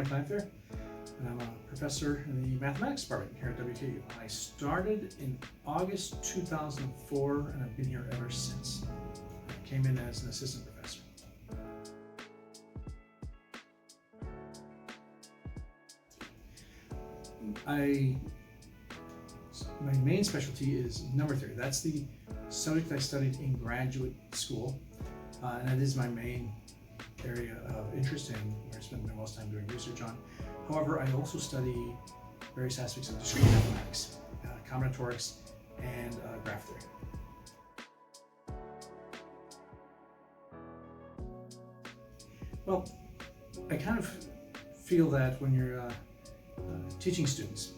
Dominic Lanphier, and I'm a professor in the mathematics department here at WKU. I started in August 2004, and I've been here ever since. I came in as an assistant professor. My main specialty is number theory. That's the subject I studied in graduate school, and that is my main area of interest and where I spend most time doing research on. However, I also study various aspects of discrete mathematics, combinatorics, and graph theory. Well, I kind of feel that when you're teaching students,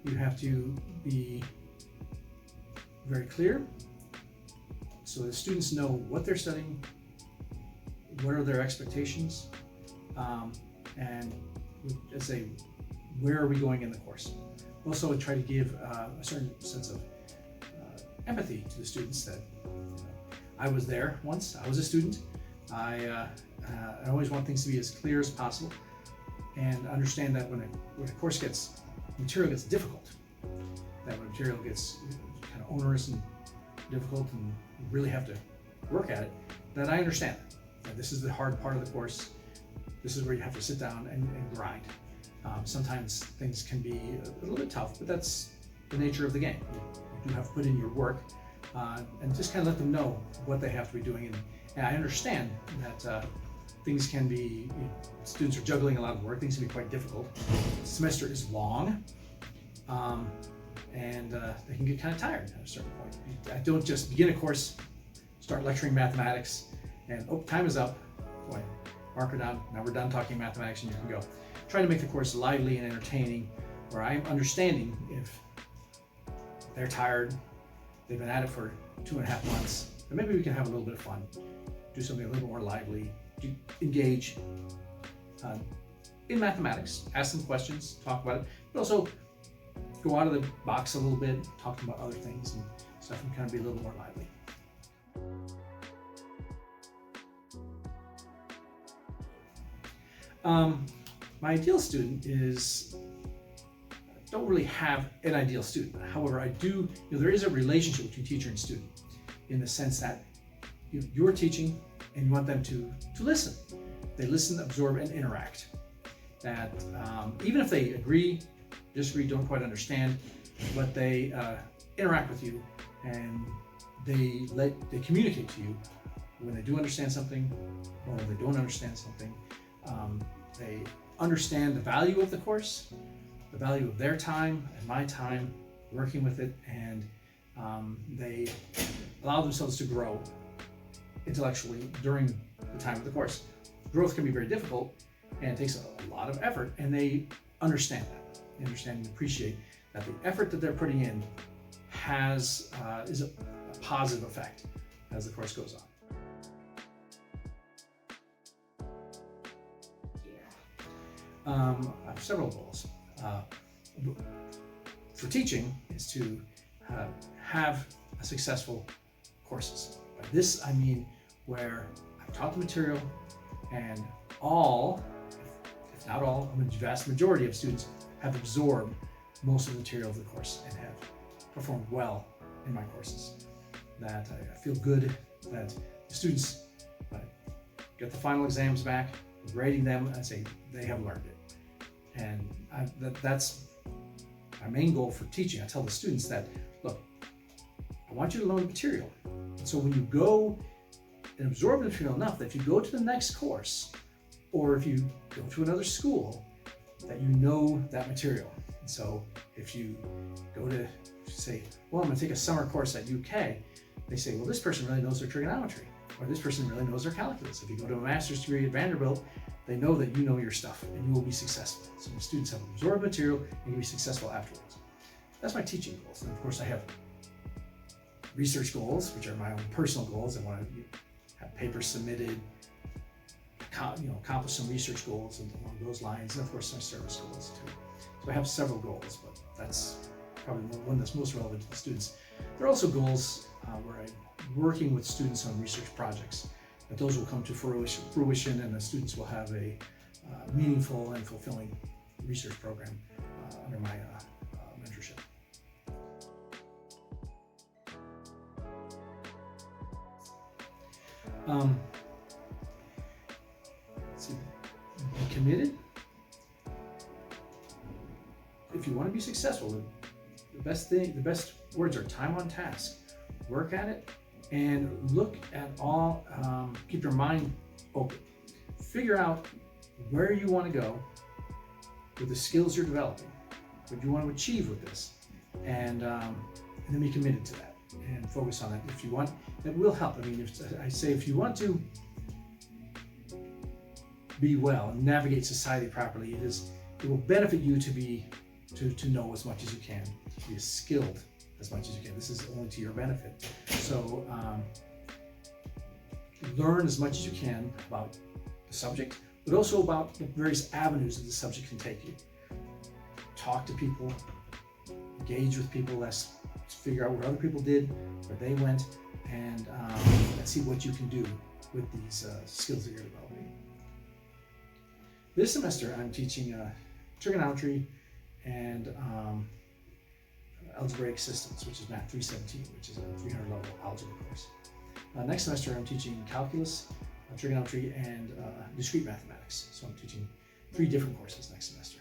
you have to be very clear so the students know what they're studying, what are their expectations, and let's say, where are we going in the course. Also, try to give a certain sense of empathy to the students that I was there once, I was a student. I always want things to be as clear as possible and understand that when a course material gets difficult, that when material gets kind of onerous and difficult and you really have to work at it, that I understand that this is the hard part of the course. This is where you have to sit down and grind. Sometimes things can be a little bit tough, but that's the nature of the game. You do have to put in your work and just kind of let them know what they have to be doing. And I understand that things can be, students are juggling a lot of work, things can be quite difficult. The semester is long, and they can get kind of tired at a certain point. I don't just begin a course, start lecturing mathematics, and time is up. Boy, marker down, now we're done talking mathematics and you can go. Try to make the course lively and entertaining, where I'm understanding if they're tired, they've been at it for 2.5 months, and maybe we can have a little bit of fun, do something a little more lively, engage in mathematics, ask them questions, talk about it, but also go out of the box a little bit, talk about other things and stuff, and kind of be a little more lively. My ideal student don't really have an ideal student. However, I do, there is a relationship between teacher and student in the sense that you're teaching and you want them to listen. They listen, absorb, and interact. That even if they agree, disagree, don't quite understand, but they interact with you and they communicate to you when they do understand something or when they don't understand something. They understand the value of the course, the value of their time and my time working with it, and they allow themselves to grow intellectually during the time of the course. Growth can be very difficult and it takes a lot of effort, and they understand that. They understand and appreciate that the effort that they're putting in is a positive effect as the course goes on. I have several goals. For teaching is to have a successful courses. By this I mean where I've taught the material and all, if not all, a vast majority of students have absorbed most of the material of the course and have performed well in my courses. That I feel good that the students get the final exams back, grading them, and say they have learned it. And that's my main goal for teaching. I tell the students that, look, I want you to learn the material. And so when you go and absorb the material enough that if you go to the next course, or if you go to another school, that you know that material. And so if you go to say, well, I'm going to take a summer course at UK, they say, well, this person really knows their trigonometry, or this person really knows their calculus. If you go to a master's degree at Vanderbilt, they know that you know your stuff and you will be successful. So the students have absorbed material and you'll be successful afterwards. That's my teaching goals. And of course I have research goals, which are my own personal goals. I want to have papers submitted, accomplish some research goals and along those lines, and of course my service goals too. So I have several goals, but that's probably one that's most relevant to the students. There are also goals where I'm working with students on research projects. That those will come to fruition and the students will have a meaningful and fulfilling research program under my mentorship. So be committed. If you want to be successful, the best words are time on task. Work at it and look at all, keep your mind open. Figure out where you want to go with the skills you're developing, what you want to achieve with this, and then be committed to that and focus on it. If you want, it will help. I mean, if you want to be well and navigate society properly, it will benefit you to know as much as you can, to be as skilled as much as you can. This is only to your benefit. So learn as much as you can about the subject, but also about the various avenues that the subject can take you. Talk to people, engage with people, let's figure out what other people did, where they went, and let's see what you can do with these skills that you're developing. This semester I'm teaching trigonometry and algebraic systems, which is Math 317, which is a 300 level algebra course. Next semester I'm teaching calculus, trigonometry, and discrete mathematics. So I'm teaching 3 different courses next semester.